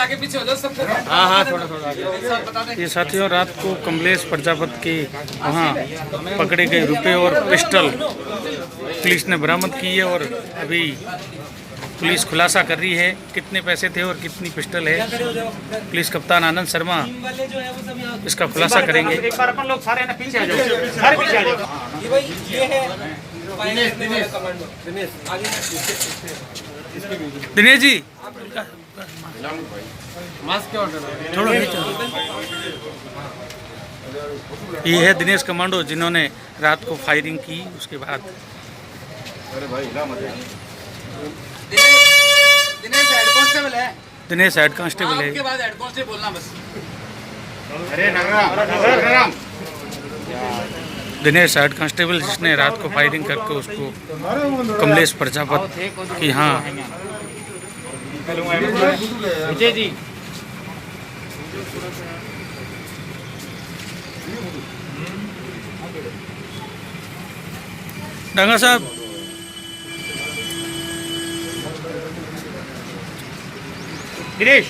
आगे पीछे हो जाओ सबको। हाँ थोड़ा ये साथियों, रात को कमलेश प्रजापति के वहाँ पकड़े गए रुपए और पिस्टल पुलिस ने बरामद की है और अभी पुलिस खुलासा कर रही है कितने पैसे थे और कितनी पिस्टल है। पुलिस कप्तान आनंद शर्मा इसका खुलासा करेंगे। एक बार अपन लोग सारे पीछे आ जाओ, सारे पीछे आ जाओ। ये है दिनेश जी मास्क के ऑर्डर थोड़ा ये है दिनेश कमांडो जिन्होंने रात को फायरिंग की। उसके बाद दिनेश हेड कांस्टेबल है। दिनेश हेड कांस्टेबल है। आपके बाद हेड कांस्टेबल बोलना बस। अरे नगराम दिनेश हेड कांस्टेबल जिसने रात को फायरिंग करके उसको कमलेश प्रजापति की हाँ विजय जी डांगा साहब दिनेश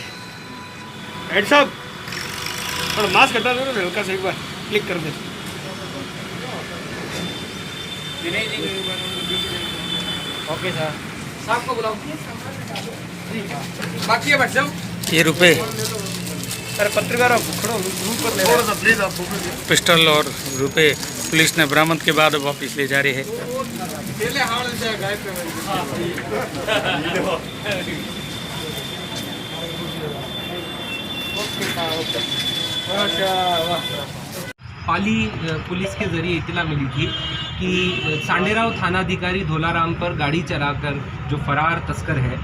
हेड साहब थोड़ा मास्क हटा दो ना, हल्का सा एक बार क्लिक कर दे। ओके सर, साहब को बुलाओ। बाकी है बैठ जाओ। ये रुपए अरे पत्रकार आप खड़ो रूप पर ले रहे हैं प्लीज। आप पिस्टल और रुपए पुलिस ने बरामद के बाद वापस ले जा रहे हैं। पहले हाल से गायब पाली पुलिस के जरिए इतला मिली थी कि सांडेराव थानाधिकारी धोलाराम पर गाड़ी चलाकर जो फरार तस्कर है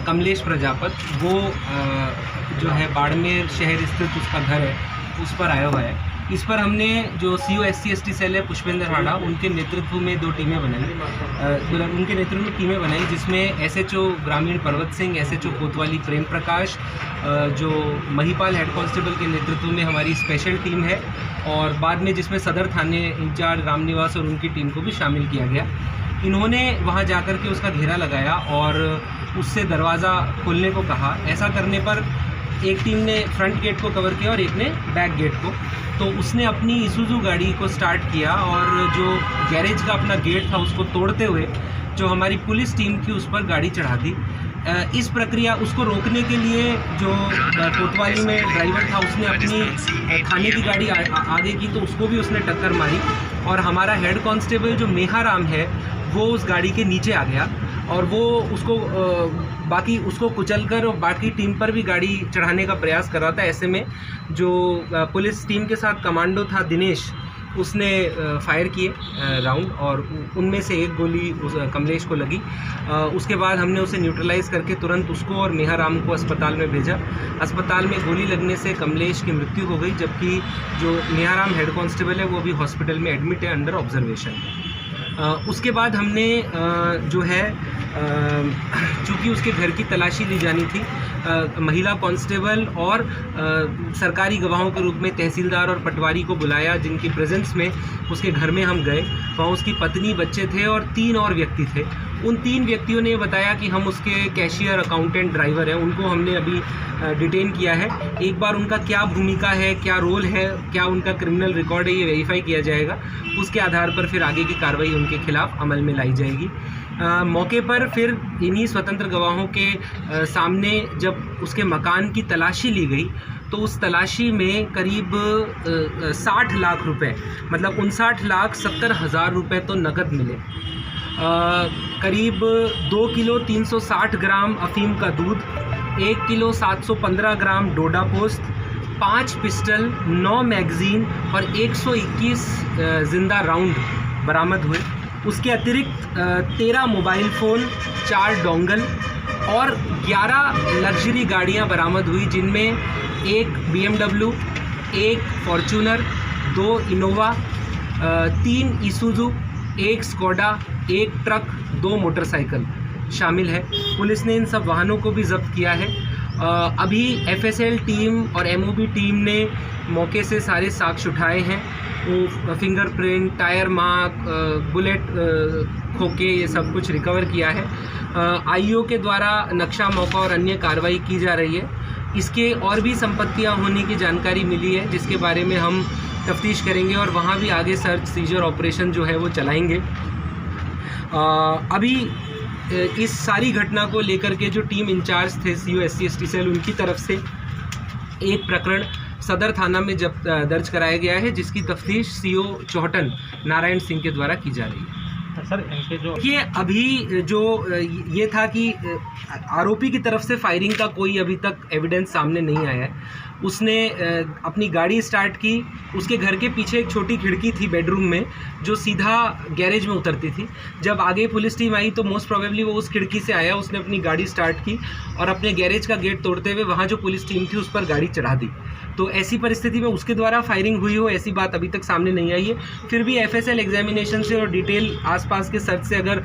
कमलेश प्रजापति, वो जो है बाड़मेर शहर स्थित उसका घर है, उस पर आया हुआ है। इस पर हमने जो CO SC/ST सेल है पुष्पेंद्र हाड़ा, उनके नेतृत्व में 2 टीमें बनाई। उनके नेतृत्व में टीमें बनाई जिसमें SHO ग्रामीण पर्वत सिंह, SHO कोतवाली प्रेम प्रकाश, जो महिपाल हेड कांस्टेबल के नेतृत्व में हमारी स्पेशल टीम है, और बाद में जिसमें सदर थाने इंचार्ज रामनिवास और उनकी टीम को भी शामिल किया गया। इन्होंने वहां जाकर के उसका घेरा लगाया और उससे दरवाज़ा खोलने को कहा। ऐसा करने पर एक टीम ने फ्रंट गेट को कवर किया और एक ने बैक गेट को। तो उसने अपनी ईसुज़ू गाड़ी को स्टार्ट किया और जो गैरेज का अपना गेट था उसको तोड़ते हुए जो हमारी पुलिस टीम थी उस पर गाड़ी चढ़ा दी। इस प्रक्रिया उसको रोकने के लिए जो कोतवाली में ड्राइवर था उसने अपनी थाने की गाड़ी आगे की, तो उसको भी उसने टक्कर मारी और हमारा हेड कांस्टेबल जो मेहाराम है वो उस गाड़ी के नीचे आ गया और वो उसको कुचलकर और बाकी टीम पर भी गाड़ी चढ़ाने का प्रयास कर रहा था। ऐसे में जो पुलिस टीम के साथ कमांडो था दिनेश, उसने फायर किए राउंड और उनमें से एक गोली कमलेश को लगी। उसके बाद हमने उसे न्यूट्रलाइज़ करके तुरंत उसको और मेहाराम को अस्पताल में भेजा। अस्पताल में गोली लगने से कमलेश की मृत्यु हो गई, जबकि जो मेहाराम हेड कांस्टेबल है वो अभी हॉस्पिटल में एडमिट है, अंडर ऑब्जर्वेशन है। उसके बाद हमने जो है चूँकि उसके घर की तलाशी ली जानी थी, महिला कांस्टेबल और सरकारी गवाहों के रूप में तहसीलदार और पटवारी को बुलाया, जिनकी प्रेजेंस में उसके घर में हम गए। वहाँ उसकी पत्नी, बच्चे थे और 3 और व्यक्ति थे। उन 3 व्यक्तियों ने बताया कि हम उसके कैशियर, अकाउंटेंट, ड्राइवर हैं। उनको हमने अभी डिटेन किया है। एक बार उनका क्या भूमिका है, क्या रोल है, क्या उनका क्रिमिनल रिकॉर्ड है, ये वेरीफाई किया जाएगा। उसके आधार पर फिर आगे की कार्रवाई उनके खिलाफ अमल में लाई जाएगी। मौके पर फिर इन्हीं स्वतंत्र गवाहों के सामने जब उसके मकान की तलाशी ली गई तो उस तलाशी में करीब 60 लाख रुपए, मतलब 59,70,000 रुपये तो नकद मिले। करीब 2 किलो 360 ग्राम अफीम का दूध, 1 किलो 715 ग्राम डोडा पोस्त, 5 पिस्टल, 9 मैगज़ीन और 121 जिंदा राउंड बरामद हुए। उसके अतिरिक्त 13 मोबाइल फ़ोन, 4 डोंगल और 11 लग्जरी गाड़ियां बरामद हुई, जिनमें 1 BMW, 1 Fortuner, 2 Innova, 3 ईसुज़ू, 1 Skoda, 1 truck, 2 motorcycle शामिल है। पुलिस ने इन सब वाहनों को भी जब्त किया है। अभी FSL टीम और MOB टीम ने मौके से सारे साक्ष्य उठाए हैं। वो फिंगरप्रिंट, टायर मार्क, बुलेट खोके, ये सब कुछ रिकवर किया है। IO के द्वारा नक्शा मौका और अन्य कार्रवाई की जा रही है। इसके और भी संपत्तियां होने की जानकारी मिली है, जिसके बारे में हम तफ्तीश करेंगे और वहाँ भी आगे सर्च सीजर ऑपरेशन जो है वो चलाएंगे। अभी इस सारी घटना को लेकर के जो टीम इंचार्ज थे सीओ SC/ST सेल, उनकी तरफ से एक प्रकरण सदर थाना में जब दर्ज कराया गया है, जिसकी तफ्तीश सीओ चौहटन नारायण सिंह के द्वारा की जा रही है। सर इनके जो ये अभी जो ये था कि आरोपी की तरफ से फायरिंग का कोई अभी तक एविडेंस सामने नहीं आया है। उसने अपनी गाड़ी स्टार्ट की, उसके घर के पीछे एक छोटी खिड़की थी बेडरूम में जो सीधा गैरेज में उतरती थी। जब आगे पुलिस टीम आई तो मोस्ट प्रोबेबली वो उस खिड़की से आया, उसने अपनी गाड़ी स्टार्ट की और अपने गैरेज का गेट तोड़ते हुए वहाँ जो पुलिस टीम थी उस पर गाड़ी चढ़ा दी। तो ऐसी परिस्थिति में उसके द्वारा फायरिंग हुई हो ऐसी बात अभी तक सामने नहीं आई है। फिर भी FSL एग्जामिनेशन से और डिटेल आसपास के सर्च से अगर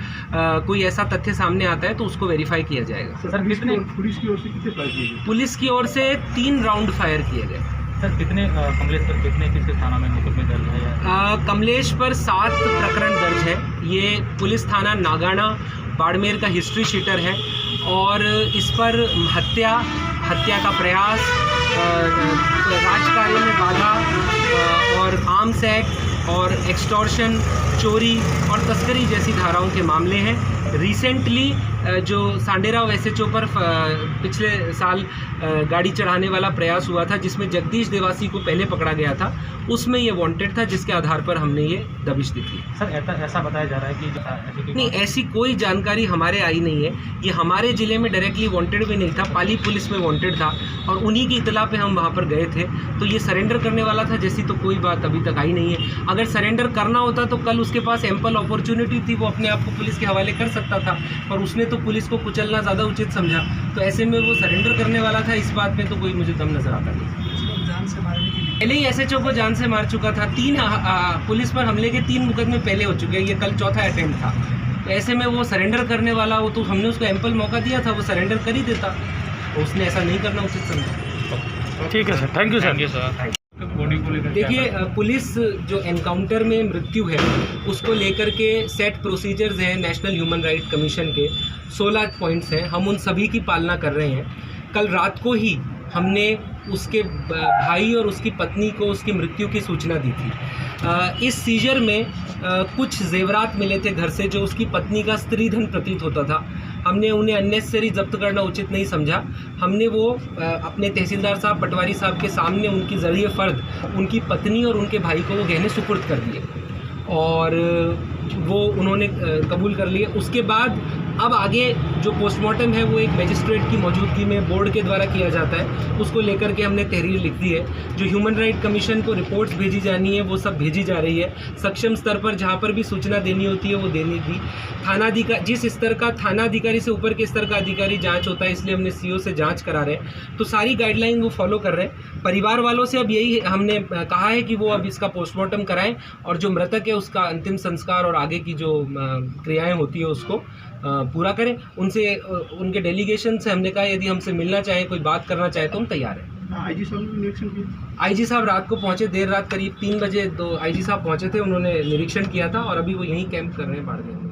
कोई ऐसा तथ्य सामने आता है तो उसको वेरीफाई किया जाएगा। सर कितने पुलिस की ओर से कितने फायर किए गए? पुलिस की ओर से 3 राउंड फायर किए गए। सर कितने कमलेश पर कितने किस थाना में मुकदमे दर्ज है या कमलेश पर 7 प्रकरण दर्ज है। ये पुलिस थाना नागाना बाड़मेर का हिस्ट्री शीटर है और इस पर हत्या का प्रयास, राजकार्य में बाधा और आर्म्स एक्ट और एक्सटॉर्शन, चोरी और तस्करी जैसी धाराओं के मामले हैं। रिसेंटली जो सांडेराव SHO पर पिछले साल गाड़ी चढ़ाने वाला प्रयास हुआ था, जिसमें जगदीश देवासी को पहले पकड़ा गया था, उसमें ये वांटेड था, जिसके आधार पर हमने ये दबिश दी थी। सर ऐसा बताया जा रहा है कि नहीं, ऐसी कोई जानकारी हमारे आई नहीं है। ये हमारे ज़िले में डायरेक्टली वांटेड भी नहीं था, पाली पुलिस में वांटेड था और उन्हीं की इतला पे हम वहाँ पर गए थे। तो ये सरेंडर करने वाला था, जैसी तो कोई बात अभी तक आई नहीं है। अगर सरेंडर करना होता तो कल उसके पास एम्पल अपॉर्चुनिटी थी, वो अपने आप को पुलिस के हवाले कर सकता था, पर उसने तो पुलिस को कुचलना ज़्यादा उचित समझा। तो ऐसे में वो सरेंडर करने वाला था, इस बात में तो कोई मुझे दम नज़र आता नहीं। पहले ही SHO को जान से मार चुका था। 3 पुलिस पर हमले के 3 मुकदमे पहले हो चुके हैं, ये कल चौथा अटेम्प्ट था। तो ऐसे में वो सरेंडर करने वाला हो तो हमने उसको एम्पल मौका दिया था, वो सरेंडर कर ही देता। तो उसने ऐसा नहीं करना उचित समझा। ठीक है सर, थैंक यू सर। देखिए, पुलिस जो एनकाउंटर में मृत्यु है उसको लेकर के सेट प्रोसीजर्स हैं नेशनल ह्यूमन राइट कमीशन के, 16 पॉइंट्स हैं, हम उन सभी की पालना कर रहे हैं। कल रात को ही हमने उसके भाई और उसकी पत्नी को उसकी मृत्यु की सूचना दी थी। इस सीजर में कुछ जेवरात मिले थे घर से जो उसकी पत्नी का स्त्रीधन प्रतीत होता था। हमने उन्हें अननेसेसरी जब्त करना उचित नहीं समझा। हमने वो अपने तहसीलदार साहब, पटवारी साहब के सामने उनकी ज़रिए फ़र्द, उनकी पत्नी और उनके भाई को वो गहने सुपुर्द कर दिए और वो उन्होंने कबूल कर लिए। उसके बाद अब आगे जो पोस्टमार्टम है वो एक मजिस्ट्रेट की मौजूदगी में बोर्ड के द्वारा किया जाता है, उसको लेकर के हमने तहरीर लिख दी है। जो ह्यूमन राइट कमीशन को रिपोर्ट्स भेजी जानी है वो सब भेजी जा रही है। सक्षम स्तर पर जहाँ पर भी सूचना देनी होती है वो देनी थी। थानाधिकारी, जिस स्तर का थानाधिकारी से ऊपर के स्तर का अधिकारी जांच होता है, इसलिए हमने CO से जांच करा रहे हैं। तो सारी गाइडलाइन वो फॉलो कर रहे हैं। परिवार वालों से अब यही हमने कहा है कि वो अब इसका पोस्टमार्टम कराएं और जो मृतक है उसका अंतिम संस्कार और आगे की जो क्रियाएँ होती है उसको पूरा करें। उनसे, उनके डेलीगेशन से हमने कहा यदि हमसे मिलना चाहे, कोई बात करना चाहे तो हम तैयार हैं। IG साहब ने निरीक्षण किया? IG साहब रात को पहुंचे, देर रात करीब 3 बजे IG साहब पहुंचे थे, उन्होंने निरीक्षण किया था और अभी वो यहीं कैंप कर रहे हैं बाड़मेर में।